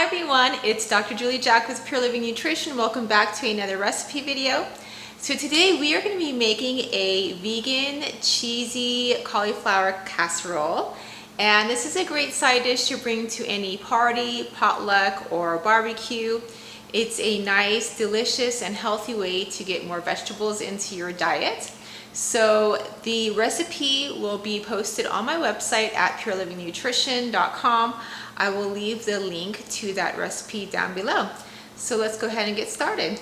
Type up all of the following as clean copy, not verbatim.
Hi everyone, it's Dr. Julie Jack with Pure Living Nutrition. Welcome back to another recipe video. So today we are going to be making a vegan cheesy cauliflower casserole. And this is a great side dish to bring to any party, potluck, or barbecue. It's a nice, delicious, and healthy way to get more vegetables into your diet. So the recipe will be posted on my website at purelivingnutrition.com. I will leave the link to that recipe down below. So let's go ahead and get started.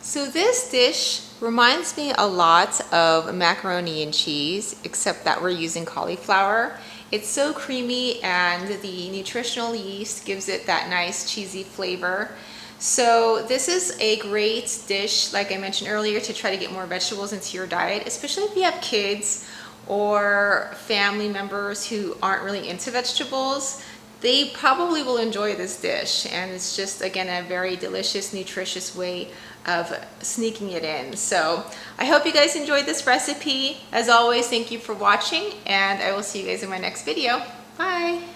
So this dish reminds me a lot of macaroni and cheese, except that we're using cauliflower. It's so creamy and the nutritional yeast gives it that nice cheesy flavor. So this is a great dish, like I mentioned earlier, to try to get more vegetables into your diet, especially if you have kids or family members who aren't really into vegetables. They probably will enjoy this dish, and it's just, again, a very delicious, nutritious way of sneaking it in. So I hope you guys enjoyed this recipe. As always, thank you for watching, and I will see you guys in my next video. Bye.